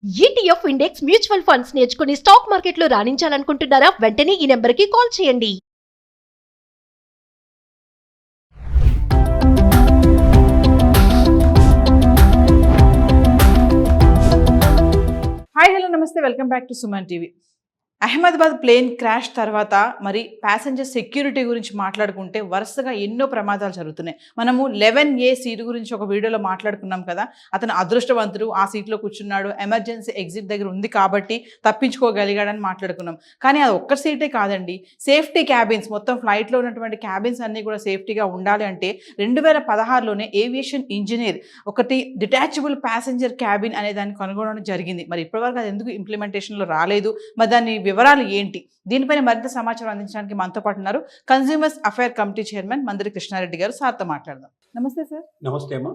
ETF index mutual funds నేర్చుకుని stock మార్కెట్లో రాణించాలనుకుంటున్నారా? వెంటనే ఈ నెంబర్కి కాల్ చేయండి. హాయ్ హలో నమస్తే, welcome back to Suman TV. Ahmedabad plane crash తర్వాత మరి ప్యాసింజర్ సెక్యూరిటీ గురించి మాట్లాడుకుంటే వరుసగా ఎన్నో ప్రమాదాలు జరుగుతున్నాయి. మనము 11A సీట్ గురించి ఒక వీడియోలో మాట్లాడుకున్నాం కదా. అతను అదృష్టవంతుడు, ఆ సీట్లో కూర్చున్నాడు, ఎమర్జెన్సీ ఎగ్జిట్ దగ్గర ఉంది కాబట్టి తప్పించుకోగలిగాడని మాట్లాడుకున్నాం. కానీ అది ఒక్క సీటే కాదండి, సేఫ్టీ క్యాబిన్స్, మొత్తం ఫ్లైట్లో ఉన్నటువంటి క్యాబిన్స్ అన్నీ కూడా సేఫ్టీగా ఉండాలి అంటే 2016లోనే ఏవియేషన్ ఇంజనీర్ ఒకటి డిటాచబుల్ ప్యాసింజర్ క్యాబిన్ అనే దాన్ని కనుగొనడం జరిగింది. మరి ఇప్పటివరకు అది ఎందుకు ఇంప్లిమెంటేషన్లో రాలేదు, మరి దాని వివరాలు ఏంటి, దీనిపైన మరింత సమాచారం అందించడానికి మనతో పాటు ఉన్నారు consumers affair committee chairman Mandiri Krishna Reddy గారు. సార్తో మాట్లాడదాం. నమస్తే సార్. నమస్తే అమ్మా.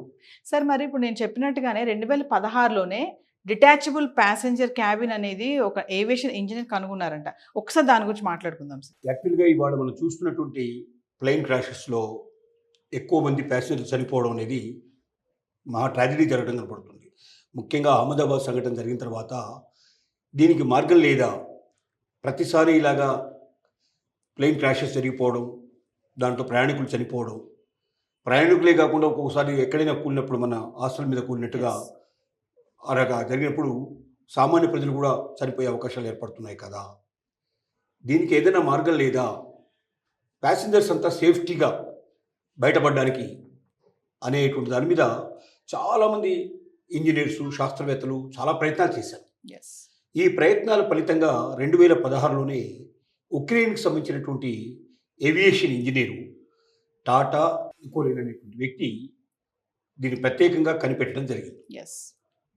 సార్, మరి ఇప్పుడు నేను చెప్పినట్టుగానే 2016లోనే డిటాచబుల్ ప్యాసింజర్ క్యాబిన్ అనేది ఒక ఏవియేషన్ ఇంజనీర్ కనుగొన్నారంట. ఒకసారి దాని గురించి మాట్లాడుకుందాం సార్. యాక్చువల్గా ఇవాళ మనం చూస్తున్నటువంటి ప్లేన్ క్రాషెస్లో ఎక్కువ మంది ప్యాసింజర్లు చనిపోవడం అనేది మహా ట్రాజడీ జరగడం కనపడుతుంది. ముఖ్యంగా అహ్మదాబాద్ సంఘటన జరిగిన తర్వాత దీనికి మార్గం లేదా, ప్రతిసారి ఇలాగా ప్లేన్ క్రాషెస్ జరిగిపోవడం, దాంట్లో ప్రయాణికులు చనిపోవడం, ప్రయాణికులే కాకుండా ఒక్కొక్కసారి ఎక్కడైనా కూలినప్పుడు మన హాస్టల్ మీద కూలినట్టుగా అలాగా జరిగినప్పుడు సామాన్య ప్రజలు కూడా చనిపోయే అవకాశాలు ఏర్పడుతున్నాయి కదా. దీనికి ఏదైనా మార్గం లేదా, ప్యాసింజర్స్ అంతా సేఫ్టీగా బయటపడడానికి అనేటువంటి దాని మీద చాలామంది ఇంజనీర్సు, శాస్త్రవేత్తలు చాలా ప్రయత్నాలు చేశారు. ఈ ప్రయత్నాల ఫలితంగా 2016లోనే ఉక్రెయిన్కి సంబంధించినటువంటి ఏవియేషన్ ఇంజనీరు టాటా నికోలిన్ అనేటువంటి వ్యక్తి దీన్ని ప్రత్యేకంగా కనిపెట్టడం జరిగింది.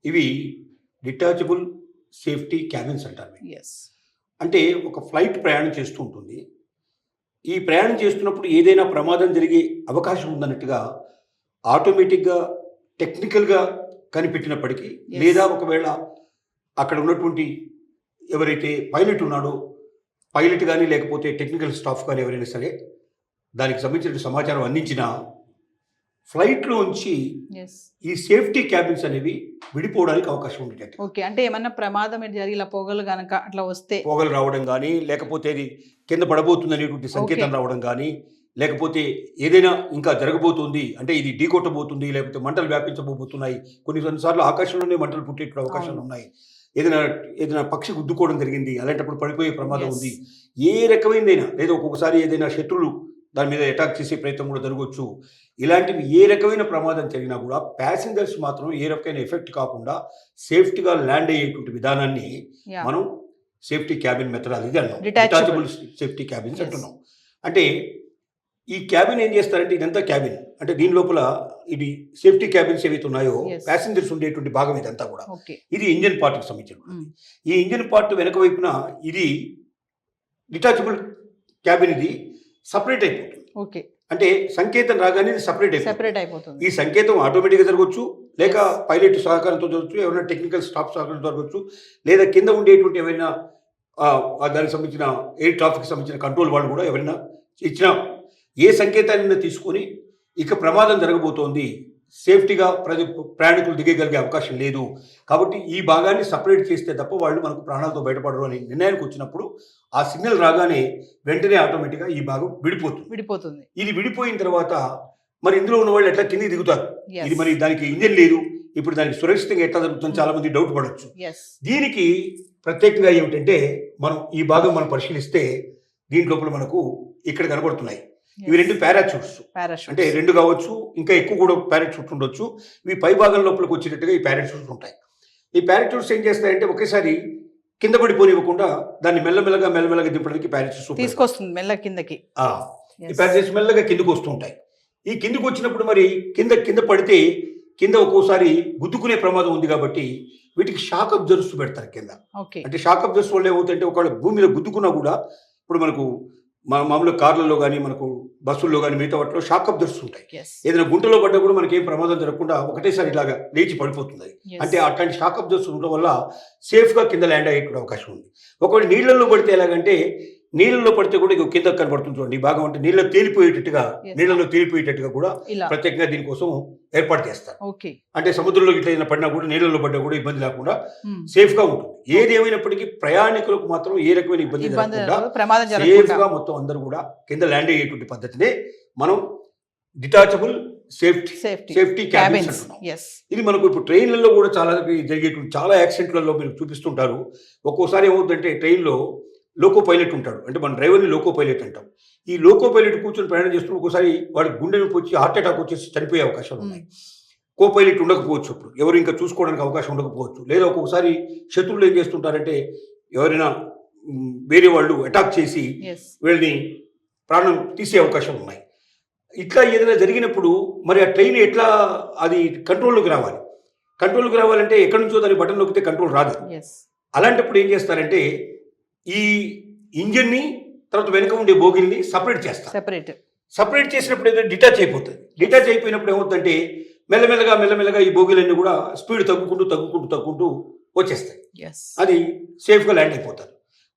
ఇవి డిటాచబుల్ సేఫ్టీ క్యాబిన్స్ అంటారు. అంటే ఒక ఫ్లైట్ ప్రయాణం చేస్తూ ఉంటుంది. ఈ ప్రయాణం చేస్తున్నప్పుడు ఏదైనా ప్రమాదం జరిగే అవకాశం ఉందన్నట్టుగా ఆటోమేటిక్గా టెక్నికల్గా కనిపెట్టినప్పటికీ, లేదా ఒకవేళ అక్కడ ఉన్నటువంటి ఎవరైతే పైలట్ ఉన్నాడో, పైలట్ కానీ లేకపోతే టెక్నికల్ స్టాఫ్ కానీ ఎవరైనా సరే దానికి సంబంధించిన సమాచారం అందించిన ఫ్లైట్లో నుంచి ఈ సేఫ్టీ క్యాబిన్స్ అనేవి విడిపోవడానికి అవకాశం ఉండేటట్టు. ఓకే, అంటే ఏమన్నా ప్రమాదం జరిగి ఇలా పొగలు కనుక అట్లా వస్తే, పొగలు రావడం కానీ, లేకపోతే అది కింద పడబోతుంది అనేటువంటి సంకేతం రావడం కానీ, లేకపోతే ఏదైనా ఇంకా జరగబోతుంది అంటే ఇది ఢీకొట్టబోతుంది, లేకపోతే మంటలు వ్యాపించబోతున్నాయి, కొన్నిసార్లు ఆకాశంలోనే మంటలు పుట్టే అవకాశాలు ఉన్నాయి, ఏదైనా పక్షి గుద్దుకోవడం జరిగింది, అలాంటప్పుడు పడిపోయే ప్రమాదం ఉంది, ఏ రకమైనదైనా, లేదా ఒక్కొక్కసారి ఏదైనా శత్రువులు దాని మీద అటాక్ చేసే ప్రయత్నం కూడా జరగవచ్చు. ఇలాంటివి ఏ రకమైన ప్రమాదం జరిగినా కూడా ప్యాసింజర్స్ మాత్రం ఏ రకమైన ఎఫెక్ట్ కాకుండా సేఫ్టీగా ల్యాండ్ అయ్యేటువంటి విధానాన్ని మనం సేఫ్టీ క్యాబిన్ మెథడాలజీ అన్నాం, డిటాచబుల్ సేఫ్టీ క్యాబిన్స్ అంటున్నాం. అంటే ఈ క్యాబిన్ ఏం చేస్తారంటే, ఇదంతా క్యాబిన్ అంటే దీని లోపల ఇది సేఫ్టీ క్యాబిన్స్ ఏవైతే ఉన్నాయో ప్యాసింజర్స్ ఉండేటువంటి భాగం ఇదంతా కూడా. ఇది ఇంజన్ పార్ట్కి సంబంధించిన. ఈ ఇంజన్ పార్ట్ వెనక వైపున ఇది డిటాచబుల్ క్యాబిన్, ఇది సపరేట్ అయిపోతుంది. అంటే సంకేతం రాగానే ఇది సపరేట్ అయిపోతుంది. ఈ సంకేతం ఆటోమేటిక్గా జరగవచ్చు, లేక పైలట్ సహకారంతో జరగచ్చు, ఎవరైనా టెక్నికల్ స్టాఫ్ సహకారంతో జరగచ్చు, లేదా కింద ఉండేటువంటి ఎవరైనా దానికి సంబంధించిన ఎయిర్ ట్రాఫిక్ సంబంధించిన కంట్రోల్ వాళ్ళు కూడా ఎవరైనా ఇచ్చిన ఏ సంకేతాన్ని తీసుకొని ఇక ప్రమాదం జరగబోతోంది, సేఫ్టీగా ప్రయాణికులు దిగగలిగే అవకాశం లేదు కాబట్టి ఈ భాగాన్ని సపరేట్ చేస్తే తప్ప వాళ్ళు మనకు ప్రాణాలతో బయటపడరు అని నిర్ణయానికి వచ్చినప్పుడు ఆ సిగ్నల్ రాగానే వెంటనే ఆటోమేటిక్గా ఈ భాగం విడిపోతుంది. ఇది విడిపోయిన తర్వాత మరి ఇందులో ఉన్న వాళ్ళు ఎట్లా కిందికి దిగుతారు, ఇది మరి దానికి ఇంజన్ లేదు, ఇప్పుడు దానికి సురక్షితంగా ఎట్లా జరుగుతుందని చాలా మంది డౌట్ పడవచ్చు. దీనికి ప్రత్యేకంగా ఏమిటంటే, మనం ఈ భాగం మనం పరిశీలిస్తే దీంట్ లోపల మనకు ఇక్కడ కనబడుతున్నాయి. ఇవి 2 పారాచూట్స్, అంటే 2 కావచ్చు, ఇంకా ఎక్కువ కూడా పారాచూట్స్ ఉండొచ్చు. ఇవి పై భాగం లోపలికి వచ్చేటట్టుగా ఈ పారాచూట్స్ ఉంటాయి. ఈ పారాచూట్స్ ఏం చేస్తాయంటే ఒకేసారి కింద పడిపోనివ్వకుండా దాన్ని మెల్లమెల్లగా దింపడానికి పారాచూట్స్ తీసుకొస్తుంది, మెల్ల కిందకి. ఈ పారాచూట్స్ మెల్లగా కిందకు వస్తూ ఉంటాయి. ఈ కిందకు వచ్చినప్పుడు మరి కింద పడితే కింద ఒక్కోసారి గుద్దుకునే ప్రమాదం ఉంది కాబట్టి వీటికి షాక్ అబ్జర్వర్స్ పెడతారు కింద. అంటే షాక్ అబ్జర్వర్స్ వల్ల ఏమవుతుందంటే ఒకవేళ భూమి మీద గుద్దుకున్నా కూడా, ఇప్పుడు మనకు మామూలుగా కార్లలో కానీ, మనకు బస్సుల్లో కానీ, మిగతా వాటిలో షాక్ అబ్జర్వర్స్ ఉంటాయి. ఏదైనా గుంటలో పడ్డా కూడా మనకి ఏం ప్రమాదం జరగకుండా ఒకటేసారి ఇలాగా లేచి పడిపోతుంది. అంటే అట్లాంటి షాక్ అబ్జర్వర్స్ ఉండడం వల్ల సేఫ్గా కింద ల్యాండ్ అయ్యే అవకాశం ఉంది. ఒకవేళ నీళ్లలో పడితే ఎలాగంటే నీళ్ళలో పడితే కూడా ఇక కింద కనబడుతుంది చూడండి. ఈ భాగం అంటే నీళ్ళలో తేలిపోయేటట్టుగా Yes. నీళ్ళలో తేలిపోయేటట్టుగా కూడా ఇలా ప్రత్యేకంగా దీనికోసం ఏర్పాటు చేస్తారు. ఓకే. అంటే సముద్రంలో ఇట్లా ఏదైనా పడినా కూడా నీళ్ళలో పడ్డా కూడా ఇబ్బంది లేకుండా సేఫ్ గా ఉంటుంది. ఏది ఏమైనప్పటికీ ప్రయాణికులకు మాత్రం ఏ రకమైన ఇబ్బంది ఇబ్బంది జరగకుండా లేదు, ప్రమాదం సేఫ్ జరగకుండా గా మొత్తం అందరూ కూడా కింద ల్యాండ్ అయ్యేటువంటి పద్ధతినే మనం detachable safety safety cabins cabins. అంటున్నాం. ఎస్. ఇది మనకు ఇప్పుడు ట్రైన్లలో కూడా జరిగేటువంటి చాలా యాక్సిడెంట్లలో మీరు చూపిస్తుంటారు. ఒక్కోసారి ఏమవుతుందంటే ట్రైన్లో లోకో పైలట్ ఉంటాడు, అంటే మన డ్రైవర్ని లోకో పైలట్ అంటాం. ఈ లోకో పైలట్ కూర్చొని ప్రయాణం చేస్తున్న ఒక్కోసారి వాడి గుండె నొప్పి వచ్చి హార్ట్ అటాక్ వచ్చేసి చనిపోయే అవకాశాలు ఉన్నాయి. కో పైలట్ ఉండకపోవచ్చు, అప్పుడు ఎవరు ఇంకా చూసుకోవడానికి అవకాశం ఉండకపోవచ్చు. లేదా ఒక్కొక్కసారి శత్రువులు ఏం చేస్తుంటారంటే ఎవరైనా వేరే వాళ్ళు అటాక్ చేసి ఎస్. వీళ్ళని ప్రాణం తీసే అవకాశం ఉన్నాయి. ఇట్లా ఏదైనా జరిగినప్పుడు మరి ఆ ట్రైన్ ఎట్లా అది కంట్రోల్లోకి రావాలి? కంట్రోల్లోకి రావాలంటే ఎక్కడి నుంచో దాని బటన్ నొక్కితే కంట్రోల్ రాదు. ఎస్. అలాంటప్పుడు ఏం చేస్తారంటే ఈ ఇంజిన్ని తర్వాత వెనుక ఉండే బోగిల్ని సపరేట్ చేస్తారు. సపరేట్ చేసినప్పుడు ఏదో డిటాచ్ అయిపోతుంది. డిటాచ్ అయిపోయినప్పుడు ఏమవుతుందంటే మెల్లమెల్లగా ఈ బోగిలన్నీ కూడా స్పీడ్ తగ్గుకుంటూ వచ్చేస్తాయి. అది సేఫ్గా ల్యాండ్ అయిపోతారు.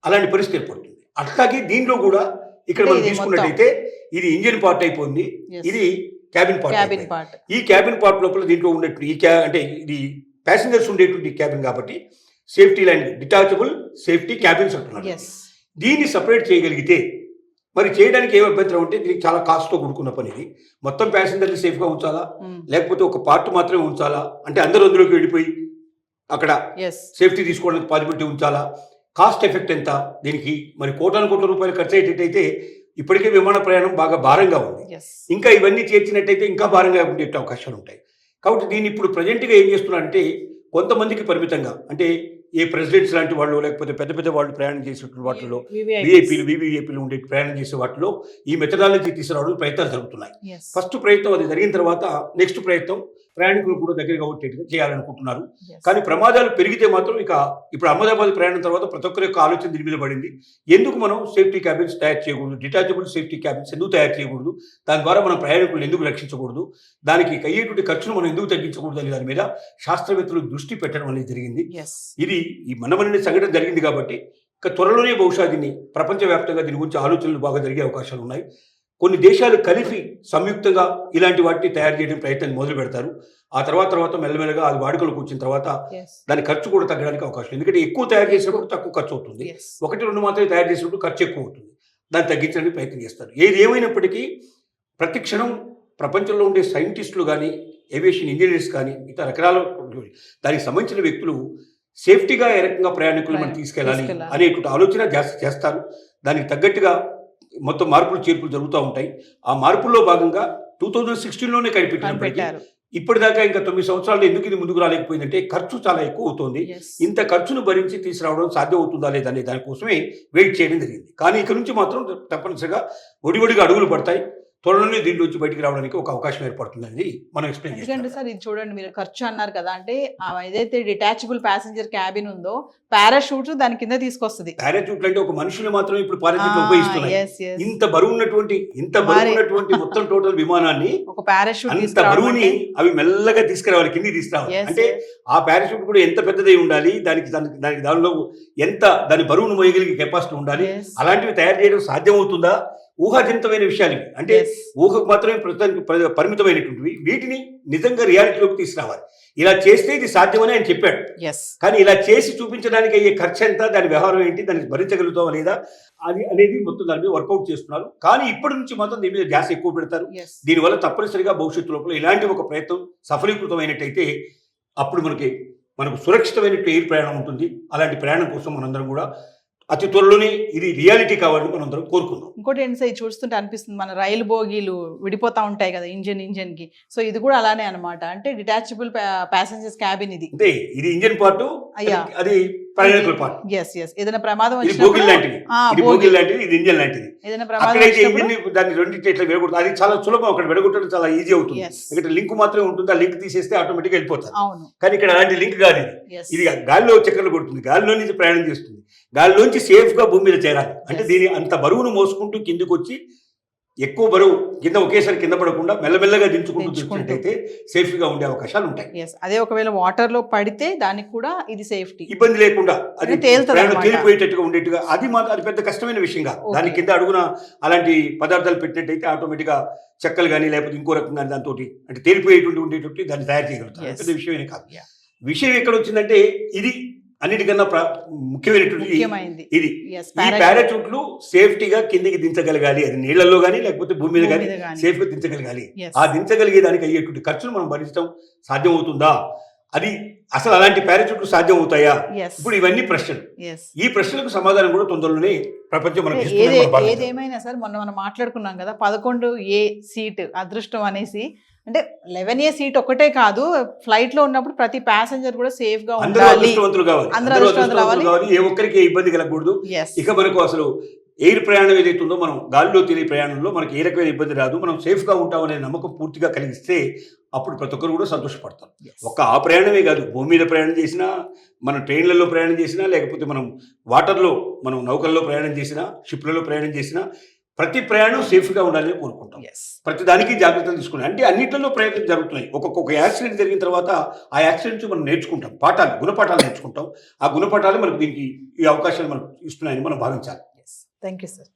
అలాంటి పరిస్థితి ఏర్పడుతుంది. అట్లాగే దీనిలో కూడా ఇక్కడ మనం ఇది తీసుకున్నట్టయితే ఇది ఇంజిన్ పార్ట్ అయిపోయింది, ఇది క్యాబిన్ పార్ట్. ఈ క్యాబిన్ పార్ట్ లోపల దీంట్లో ఉండేటువంటి అంటే ఇది ప్యాసింజర్స్ ఉండేటువంటి క్యాబిన్ కాబట్టి safety land detachable safety cabins అంటున్నారు. దీన్ని సపరేట్ చేయగలిగితే మరి చేయడానికి ఏ అభ్యంతరం ఉంటే దీనికి చాలా కాస్ట్తో కూడుకున్న పని. ఇది మొత్తం ప్యాసింజర్ని సేఫ్గా ఉంచాలా, లేకపోతే ఒక పార్ట్ మాత్రమే ఉంచాలా, అంటే అందరూ అందులోకి వెళ్ళిపోయి అక్కడ సేఫ్టీ తీసుకోవడానికి పాజిబిలిటీ ఉంచాలా, కాస్ట్ ఎఫెక్ట్ ఎంత దీనికి? మరి కోట్ల రూపాయలు ఖర్చు అయ్యేటట్టయితే ఇప్పటికే విమాన ప్రయాణం బాగా భారంగా ఉంది, ఇంకా ఇవన్నీ చేర్చినట్టయితే ఇంకా భారంగా ఉండే అవకాశాలు ఉంటాయి. కాబట్టి దీన్ని ఇప్పుడు ప్రజెంట్గా ఏం చేస్తున్నారంటే కొంతమందికి పరిమితంగా, అంటే ఏ ప్రెసిడెంట్స్ లాంటి వాళ్ళు లేకపోతే పెద్ద వాళ్ళు ప్రయాణం చేసేటువంటి వాటిలో వివిఐపీలు ఉండే ప్రయాణం చేసే వాటిలో ఈ మెథడాలజీ తీసుకురావడానికి ప్రయత్నాలు జరుగుతున్నాయి. ఫస్ట్ ప్రయత్నం అది జరిగిన తర్వాత నెక్స్ట్ ప్రయత్నం ప్రయాణికులు కూడా దగ్గరగా వచ్చేట్టుగా చేయాలనుకుంటున్నారు. కానీ ప్రమాదాలు పెరిగితే మాత్రం ఇక ఇప్పుడు అహ్మదాబాద్ ప్రయాణం తర్వాత ప్రతి ఒక్కరి యొక్క ఆలోచన దీని మీద పడింది. ఎందుకు మనం సేఫ్టీ క్యాబిన్స్ తయారు చేయకూడదు, డిటాచబుల్ సేఫ్టీ క్యాబిన్స్ ఎందుకు తయారు చేయకూడదు, దాని ద్వారా మనం ప్రయాణికులను ఎందుకు రక్షించకూడదు, దానికి అయ్యేటువంటి ఖర్చును మనం ఎందుకు తగ్గించకూడదు అనే దాని మీద శాస్త్రవేత్తలు దృష్టి పెట్టడం అనేది జరిగింది. ఇది ఈ మనమనే సంఘటన జరిగింది కాబట్టి ఇక త్వరలోనే బహుశా దీన్ని ప్రపంచవ్యాప్తంగా దీని గురించి ఆలోచనలు బాగా జరిగే అవకాశాలు ఉన్నాయి. కొన్ని దేశాలు కలిపి సంయుక్తంగా ఇలాంటి వాటిని తయారు చేయడం ప్రయత్నం మొదలు పెడతారు. ఆ తర్వాత మెల్లమెల్లగా అది వాడుకలోకి వచ్చిన తర్వాత దాని ఖర్చు కూడా తగ్గడానికి అవకాశం. ఎందుకంటే ఎక్కువ తయారు చేసినప్పుడు తక్కువ ఖర్చు అవుతుంది, 1-2 మాత్రమే తయారు చేసినప్పుడు ఖర్చు ఎక్కువ అవుతుంది. దాన్ని తగ్గించడానికి ప్రయత్నం చేస్తారు. ఏది ఏమైనప్పటికీ ప్రతి క్షణం ప్రపంచంలో ఉండే సైంటిస్టులు కానీ ఏవియేషన్ ఇంజనీర్స్ కానీ ఇతర రకరాల దానికి సంబంధించిన వ్యక్తులు సేఫ్టీగా ఏ రకంగా ప్రయాణికులు మనం తీసుకెళ్ళాలి అనేటువంటి ఆలోచన చేస్తారు. దానికి తగ్గట్టుగా మొత్తం మార్పులు చేర్పులు జరుగుతూ ఉంటాయి. ఆ మార్పుల్లో భాగంగా 2016లోనే కనిపెట్టినప్పటికీ ఇప్పటిదాకా ఇంకా 9 సంవత్సరాలు ఎందుకు ఇది ముందుకు రాలేకపోయిందంటే ఖర్చు చాలా ఎక్కువ అవుతుంది. ఇంత ఖర్చును భరించి తీసుకురావడం సాధ్యం అవుతుందా లేదనే దానికోసమే వెయిట్ చేయడం జరిగింది. కానీ ఇక నుంచి మాత్రం తప్పనిసరిగా ఒడివడిగా అడుగులు పడతాయి. త్వరలోనే దీని నుంచి బయటికి రావడానికి ఒక అవకాశం ఏర్పడుతుందని మనం ఎక్స్ప్లెయిన్ చేస్తాం. ఎందుకంటే సార్ ఇది చూడండి, మీరు ఖర్చు అన్నారు కదా, అంటే ఏదైతే డిటాచబుల్ ప్యాసింజర్ క్యాబిన్ ఉందో పారాషూట్ దాని కింద తీసుకొస్తుంది. పారాషూట్ అంటే ఒక మనుషులు మాత్రం ఇప్పుడు పారాషూట్ ఉపయోగిస్తున్నారు. ఇంత బరువు ఉన్నటువంటి మొత్తం టోటల్ విమానాన్ని ఒక పారాషూట్ అంత బరువుని అవి మెల్లగా తీసుకురావాలి, కింది తీసుకురావాలి. అంటే ఆ పారాషూట్ కూడా ఎంత పెద్దదై ఉండాలి, దానిలో ఎంత దాని బరువును మోయగలిగే కెపాసిటీ ఉండాలి. అలాంటివి తయారు చేయడం సాధ్యం అవుతుందా? ఊహాజనితమైన విషయాలు ఇవి, అంటే ఊహకు మాత్రమే పరిమితమైనటువంటివి. వీటిని నిజంగా రియాలిటీలోకి తీసుకురావాలి. ఇలా చేస్తే ఇది సాధ్యమని ఆయన చెప్పాడు. కానీ ఇలా చేసి చూపించడానికి అయ్యే ఖర్చు ఎంత, దాని వ్యవహారం ఏంటి, దానికి భరించగలుగుతావా లేదా అది అనేది మొత్తం దాని మీద వర్కౌట్ చేస్తున్నారు. కానీ ఇప్పటి నుంచి మాత్రం దీని మీద ధ్యాస ఎక్కువ పెడతారు. దీనివల్ల తప్పనిసరిగా భవిష్యత్తు లోపల ఇలాంటి ఒక ప్రయత్నం సఫలీకృతమైనట్టయితే అప్పుడు మనకు సురక్షితమైనట్టు ఎయిర్ ప్రయాణం ఉంటుంది. అలాంటి ప్రయాణం కోసం మనందరం కూడా అతి త్వరలోనే ఇది రియాలిటీ కావాలని మనం అందరం కోరుకుందాం. ఇంకోటి ఏంటి సార్, చూస్తుంటే అనిపిస్తుంది మన రైలు బోగీలు విడిపోతా ఉంటాయి కదా ఇంజన్ కి, సో ఇది కూడా అలానే అన్నమాట. అంటే డిటాచబుల్ ప్యాసింజర్స్ క్యాబిన్ ఇది, అంటే ఇది ఇంజన్ పార్ట్, అది ప్రయాణికుల పార్ట్. ఏదైనా ప్రమాదం ఇది బోగిల్ లాంటిది, ఇది ఇంజన్ లాంటిది. ఏదైనా ప్రమాదం దాన్ని రెండింటి ఇట్లా విడగొడుతుంది. అది చాలా సులభం, అక్కడ విడగొట్టడం చాలా ఈజీ అవుతుంది. ఎందుకంటే లింక్ మాత్రమే ఉంటుంది, ఆ లింక్ తీసేస్తే ఆటోమేటిక్గా వెళ్ళిపోతారు. కానీ ఇక్కడ అలాంటి లింక్ కాదు. ఇది గాలిలో చక్కర్లు కొడుతుంది, గాలిలో నుంచి ప్రయాణం చేస్తుంది, గాలిలోంచి సేఫ్ గా భూమి మీద చేరాలి. అంటే దీని అంత బరువును మోసుకుంటూ కిందికి వచ్చి ఎక్కువ బరువు కింద ఒకేసారి కింద పడకుండా మెల్లమెల్లగా దించుకుంటూ దించుకుంటూ. దించినట్టయితే సేఫ్గా ఉండే అవకాశాలు ఉంటాయి. ఎస్, అదే ఒకవేళ వాటర్ లో పడితే దానికి కూడా ఇది సేఫ్టీ. ఇబ్బంది లేకుండా అది అది తేలుతుంది ప్రయాణం అన్నమాట. తేలిపోయేటట్టుగా ఉండేట్టుగా అది మాత్రం అది పెద్ద కష్టమైన విషయం కాదు. Okay. దాని కింద అడుగున అలాంటి పదార్థాలు పెట్టినట్టయితే ఆటోమేటిక్గా చెక్కలు కానీ లేకపోతే ఇంకో రకంగా దాంతో అంటే తేలిపోయేటువంటి ఉండేటువంటి దాన్ని తయారు చేయగలుగుతారు. Yes. పెద్ద విషయమే కాదు. Yeah. విషయం ఎక్కడ వచ్చిందంటే ఇది అన్నిటికన్నా ముఖ్యమైనటువంటి ముఖ్యమైనది. ఇది Yes, ఈ పారాచూట్లు సేఫ్టీగా కిందికి దించగలగాలి. అది నీళ్లలో కానీ లేకపోతే భూమి మీద కానీ భూమి మీద గానీ. సేఫ్గా దించగలగాలి. Yes. ఆ దించగలిగే దానికి అయ్యేటువంటి ఖర్చును మనం భరించడం సాధ్యమవుతుందా, అది అసలు అలాంటి పారాచూట్లు సాధ్యం అవుతాయా, Yes. ఇప్పుడు ఇవన్నీ ప్రశ్నలు. Yes. ఈ ప్రశ్నలకు సమాధానం కూడా తొందరలోనే ప్రపంచం మనకి ఇస్తుందని మనం భావించాలి. ఏదేమైనా సార్ మొన్న మనం మాట్లాడుకున్నాం కదా 11A సీట్ అదృష్టం అనేసి. అంటే 11A సీట్ ఒకటే కాదు, ఫ్లైట్ లో ఉన్నప్పుడు ప్రతి ప్యాసింజర్ కూడా సేఫ్ గా అందరూ ఉండాలి. అదృష్టవంతులు కావాలి. అందరూ అందరూ అదృష్టవంతులు అదృష్టవంతులు కావాలి. ఏ ఒక్కరికి ఏ ఇబ్బంది కలగకూడదు. Yes. ఇక మనకు అసలు ఎయిర్ ప్రయాణం ఏదైతే ఉందో మనం గాలిలో తిరిగే ప్రయాణంలో మనకి ఏ రకమైన ఇబ్బంది రాదు, మనం సేఫ్గా ఉంటామనే నమ్మకం పూర్తిగా కలిగిస్తే అప్పుడు ప్రతి ఒక్కరు కూడా సంతోషపడతాం. Yes. ఒక్క ఆ ప్రయాణమే కాదు, భూమి మీద ప్రయాణం చేసినా, మనం ట్రైన్లలో ప్రయాణం చేసినా, లేకపోతే మనం వాటర్లో మనం నౌకల్లో ప్రయాణం చేసినా, షిప్లలో ప్రయాణం చేసినా, ప్రతి ప్రయాణం సేఫ్గా ఉండాలని కోరుకుంటాం. Yes. ప్రతి దానికి జాగ్రత్తలు తీసుకున్నాం. అంటే అన్నింటిలో ప్రయత్నం జరుగుతున్నాయి. ఒక్కొక్క యాక్సిడెంట్ జరిగిన తర్వాత ఆ యాక్సిడెంట్ నుంచి మనం నేర్చుకుంటాం, గుణపాఠాలు నేర్చుకుంటాం. ఆ గుణపాఠాలు మనకు దీనికి ఈ అవకాశాలు మనకు ఇస్తున్నాయని మనం భావించాలి. Yes. Thank you, sir.